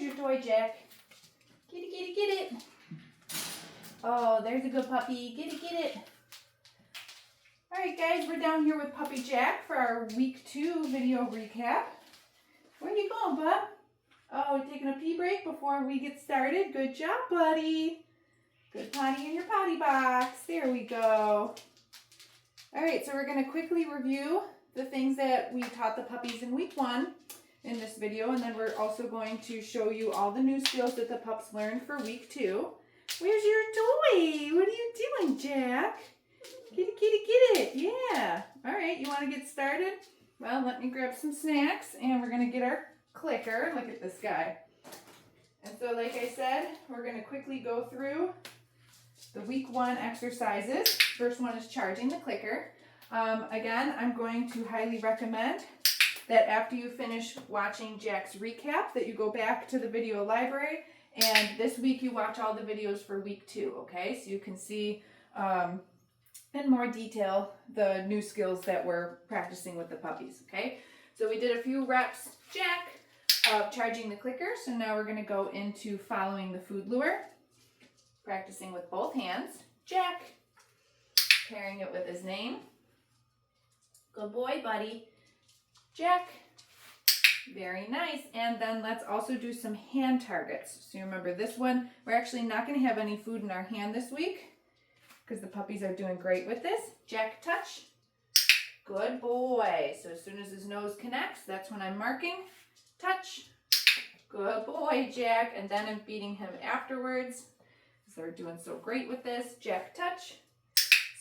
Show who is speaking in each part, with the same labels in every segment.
Speaker 1: Here's your toy, Jack. Get it, get it. Oh, there's a good puppy. Get it. All right, guys, we're down here with Puppy Jack for our week 2 video recap. Where are you going, bub? Oh, we're taking a pee break before we get started. Good job, buddy. Good potty in your potty box. There we go. All right, so we're going to quickly review the things that we taught the puppies in week 1 in this video, and then we're also going to show you all the new skills that the pups learned for week 2. Where's your toy? What are you doing, Jack? Get it. Yeah. All right, you want to get started? Well, let me grab some snacks, and we're going to get our clicker. Look at this guy. And so, like I said, we're going to quickly go through the week 1 exercises. First one is charging the clicker. Again, I'm going to highly recommend that after you finish watching Jack's recap, that you go back to the video library, and this week you watch all the videos for week 2, okay? So you can see in more detail the new skills that we're practicing with the puppies, okay? So we did a few reps, Jack, of charging the clicker. So now we're gonna go into following the food lure, practicing with both hands. Jack, pairing it with his name. Good boy, buddy. Jack, very nice. And then let's also do some hand targets. So you remember this one, we're actually not gonna have any food in our hand this week because the puppies are doing great with this. Jack, touch. Good boy. So as soon as his nose connects, that's when I'm marking. Touch. Good boy, Jack. And then I'm feeding him afterwards because they're doing so great with this. Jack, touch.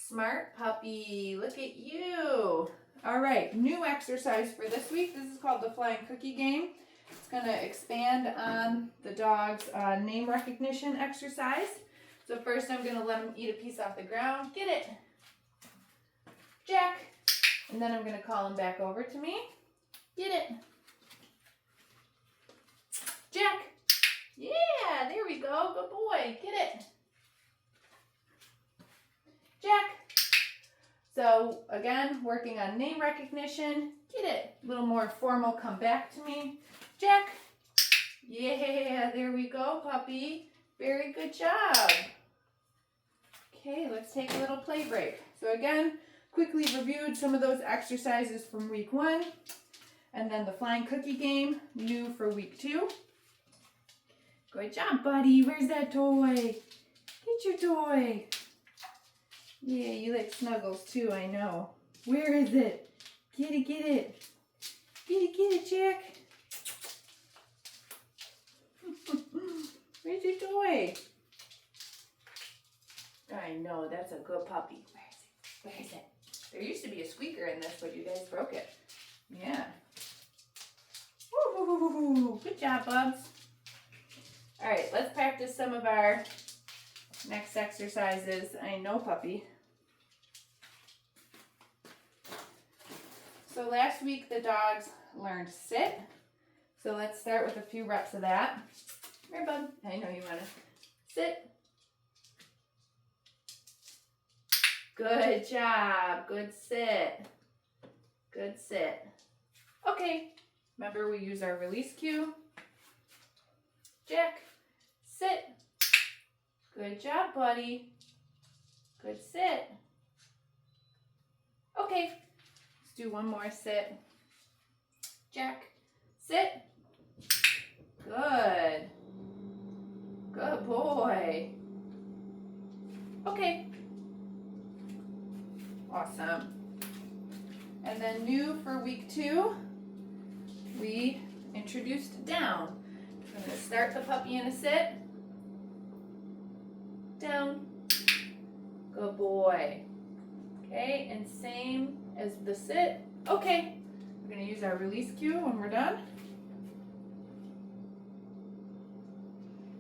Speaker 1: Smart puppy. Look at you. All right, new exercise for this week. This is called the flying cookie game. It's going to expand on the dog's name recognition exercise. So first I'm going to let him eat a piece off the ground. Get it. Jack. And then I'm going to call him back over to me. Get it. Jack. Yeah, there we go. Good boy. Get it. Jack. So again, working on name recognition. Get it. A little more formal, come back to me. Jack. Yeah, there we go, puppy. Very good job. Okay, let's take a little play break. So again, quickly reviewed some of those exercises from week 1. And then the flying cookie game, new for week 2. Good job, buddy. Where's that toy? Get your toy. Yeah, you like snuggles too, I know. Where is it? Get it. Get it, Jack. Where's your toy? I know, that's a good puppy. Where is it? There used to be a squeaker in this, but you guys broke it. Yeah. Woo, good job, Bubs. All right, let's practice some of our next exercises. I know, puppy. So last week the dogs learned sit. So let's start with a few reps of that. Come here, bud. I know you want to sit. Good job. Good sit. Good sit. Okay. Remember we use our release cue. Jack, sit. Good job, buddy. Good sit. Okay. Let's do one more sit. Jack, sit. Good. Good boy. Okay. Awesome. And then new for week 2, we introduced down. I'm going to start the puppy in a sit. Down. Good boy. Okay, and same as the sit. Okay. We're going to use our release cue when we're done.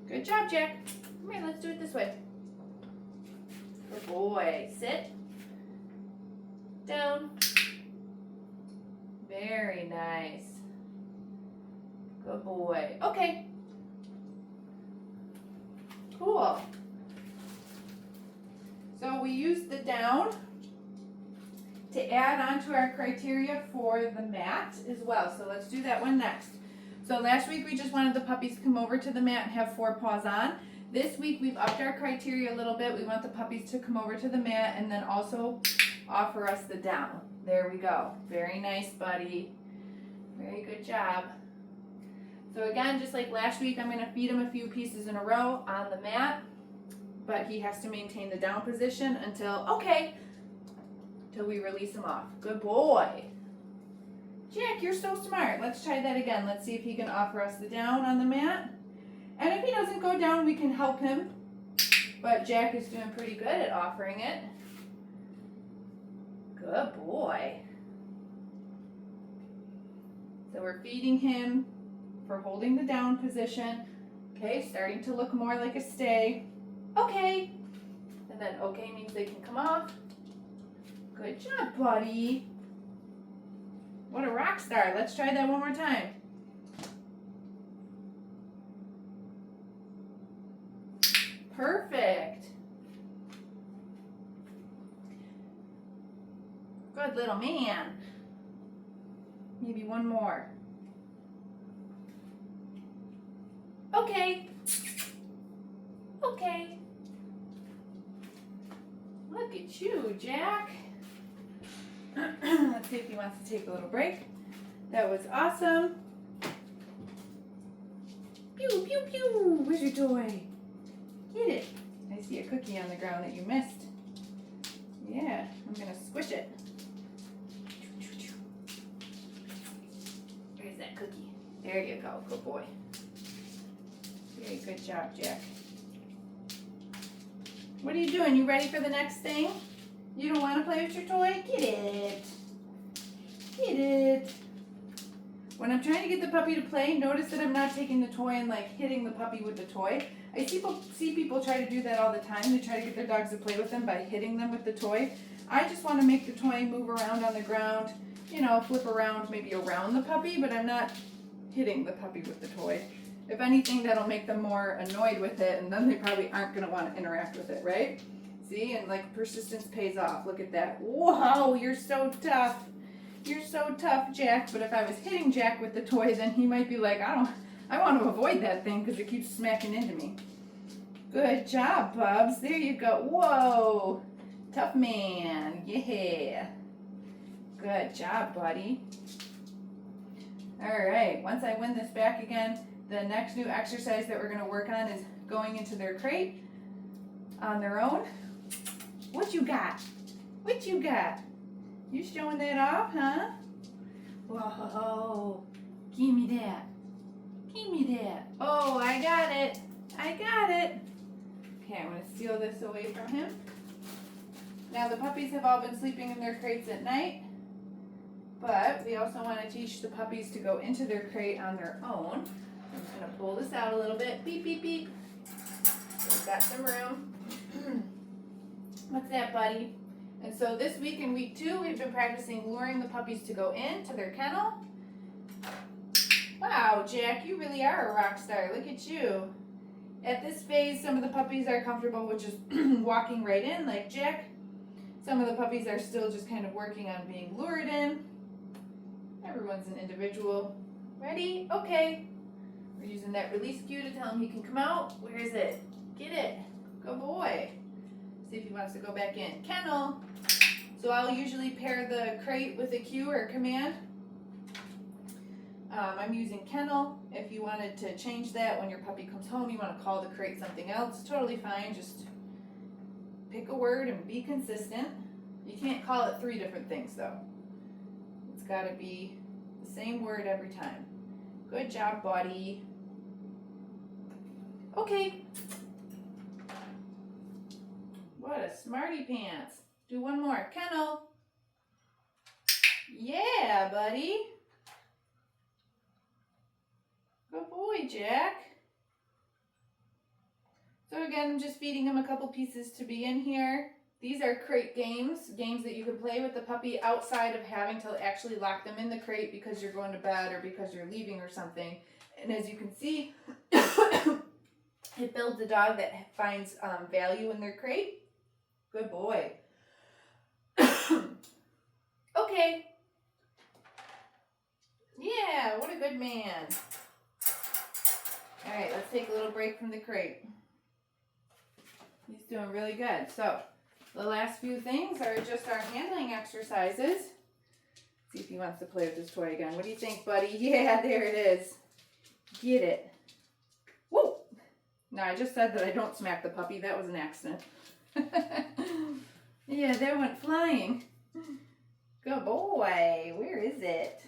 Speaker 1: Good job, Jack. Come here, let's do it this way. Good boy. Sit. Down. Very nice. Good boy. Okay. Cool. So we used the down to add on to our criteria for the mat as well. So let's do that one next. So So last week we just wanted the puppies to come over to the mat and have 4 paws on. This week we've upped our criteria a little bit. We want the puppies to come over to the mat and then also offer us the down. There we go. Very nice, buddy. Very good job. So again, just like last week, I'm going to feed him a few pieces in a row on the mat, but he has to maintain the down position until we release him off. Good boy. Jack, you're so smart. Let's try that again. Let's see if he can offer us the down on the mat. And if he doesn't go down, we can help him. But Jack is doing pretty good at offering it. Good boy. So we're feeding him for holding the down position. Okay, starting to look more like a stay. Okay. And then okay means they can come off. Good job, buddy. What a rock star. Let's try that one more time. Perfect. Good little man. Maybe one more. Okay. Okay. Look at you, Jack. Let's see if he wants to take a little break. That was awesome. Pew, pew, pew. Where's your toy? Get it. I see a cookie on the ground that you missed. Yeah, I'm going to squish it. Where's that cookie? There you go. Good boy. Very good job, Jack. What are you doing? You ready for the next thing? You don't want to play with your toy? Get it. Get it. When I'm trying to get the puppy to play, notice that I'm not taking the toy and like hitting the puppy with the toy. I see people try to do that all the time. They try to get their dogs to play with them by hitting them with the toy. I just want to make the toy move around on the ground, you know, flip around maybe around the puppy, but I'm not hitting the puppy with the toy. If anything, that'll make them more annoyed with it, and then they probably aren't going to want to interact with it, right? See, and like persistence pays off. Look at that. Whoa, you're so tough. You're so tough, Jack. But if I was hitting Jack with the toy, then he might be like, I want to avoid that thing because it keeps smacking into me. Good job, Bubs. There you go. Whoa. Tough man. Yeah. Good job, buddy. All right. Once I win this back again, the next new exercise that we're going to work on is going into their crate on their own. What you got? What you got? You showing that off, huh? Whoa. Give me that. Give me that. Oh, I got it. I got it. Okay, I'm going to steal this away from him. Now, the puppies have all been sleeping in their crates at night, but we also want to teach the puppies to go into their crate on their own. I'm just going to pull this out a little bit. Beep, beep, beep. We've got some room. What's that, buddy? And so this week in week 2, we've been practicing luring the puppies to go into their kennel. Wow, Jack, you really are a rock star. Look at you. At this phase, some of the puppies are comfortable with just walking right in, like Jack. Some of the puppies are still just kind of working on being lured in. Everyone's an individual. Ready? Okay. We're using that release cue to tell him he can come out. Where is it? Get it. Good boy. See if he wants to go back in. Kennel. So I'll usually pair the crate with a cue or a command. I'm using kennel. If you wanted to change that when your puppy comes home, you want to call the crate something else, totally fine. Just pick a word and be consistent. You can't call it 3 different things though. It's got to be the same word every time. Good job, buddy. Okay. What a smarty pants. Do one more. Kennel. Yeah, buddy. Good boy, Jack. So again, I'm just feeding him a couple pieces to be in here. These are crate games that you can play with the puppy outside of having to actually lock them in the crate because you're going to bed or because you're leaving or something. And as you can see, it builds a dog that finds value in their crate. Good boy. Okay. Yeah, what a good man. All right, let's take a little break from the crate. He's doing really good. So the last few things are just our handling exercises. See if he wants to play with this toy again. What do you think, buddy? Yeah, there it is. Get it. Whoa! No, I just said that I don't smack the puppy. That was an accident. Yeah, that went flying. Good boy. Where is it?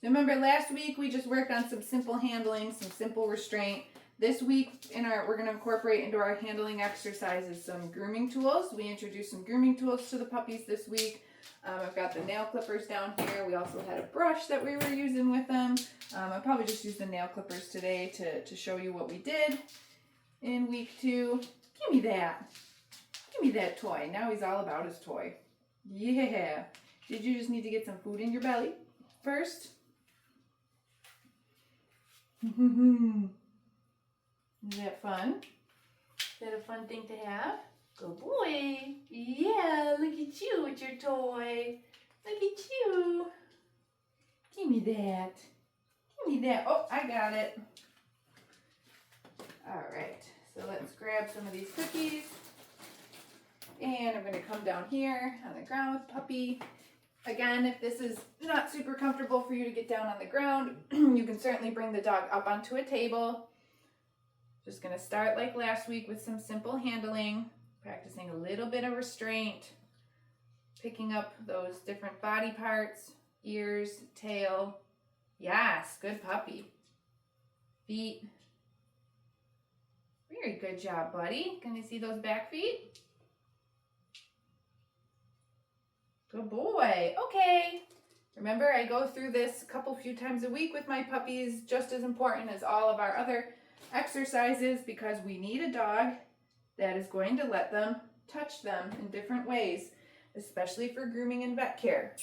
Speaker 1: So remember last week we just worked on some simple handling, some simple restraint. This week we're going to incorporate into our handling exercises some grooming tools. We introduced some grooming tools to the puppies this week. I've got the nail clippers down here. We also had a brush that we were using with them. I'll probably just use the nail clippers today to show you what we did in week 2. Give me that. Give me that toy. Now he's all about his toy. Yeah. Did you just need to get some food in your belly first? Is that fun? Is that a fun thing to have? Good boy. Yeah, look at you with your toy. Look at you. Give me that. Give me that. Oh, I got it. All right. So let's grab some of these cookies. And I'm going to come down here on the ground with Puppy. Again, if this is not super comfortable for you to get down on the ground, you can certainly bring the dog up onto a table. Just going to start like last week with some simple handling, practicing a little bit of restraint, picking up those different body parts, ears, tail. Yes, good puppy. Feet. Very good job, buddy. Can you see those back feet? Good boy. Okay. Remember, I go through this a few times a week with my puppies, just as important as all of our other exercises, because we need a dog that is going to let them touch them in different ways, especially for grooming and vet care.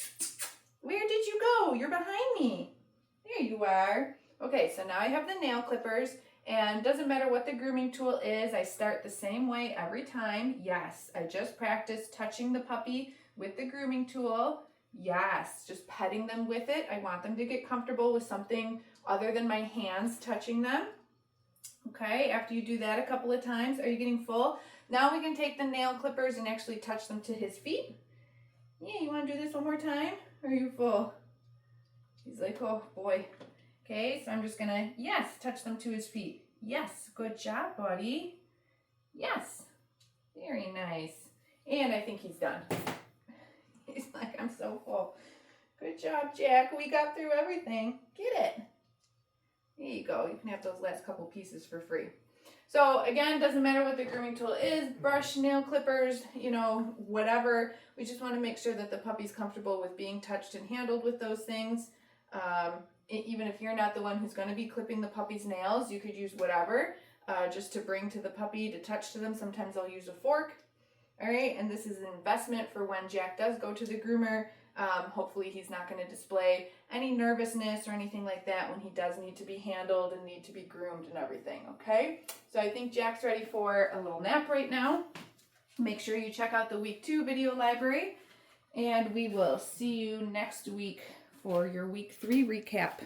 Speaker 1: Where did you go? You're behind me. There you are. Okay, so now I have the nail clippers, and doesn't matter what the grooming tool is, I start the same way every time. Yes, I just practice touching the puppy with the grooming tool. Yes, just petting them with it. I want them to get comfortable with something other than my hands touching them. Okay, after you do that a couple of times, are you getting full? Now we can take the nail clippers and actually touch them to his feet. Yeah, you want to do this one more time? Or are you full? He's like, oh boy. Okay, so I'm just gonna, yes, touch them to his feet. Yes, good job, buddy. Yes, very nice. And I think he's done. He's like, I'm so full. Good job, Jack. We got through everything. Get it. There you go. You can have those last couple pieces for free. So again, doesn't matter what the grooming tool is, brush, nail clippers, whatever. We just want to make sure that the puppy's comfortable with being touched and handled with those things. Even if you're not the one who's going to be clipping the puppy's nails, you could use whatever just to bring to the puppy, to touch to them. Sometimes I'll use a fork. All right, and this is an investment for when Jack does go to the groomer. Hopefully he's not going to display any nervousness or anything like that when he does need to be handled and need to be groomed and everything, okay? So I think Jack's ready for a little nap right now. Make sure you check out the week 2 video library, and we will see you next week for your week 3 recap.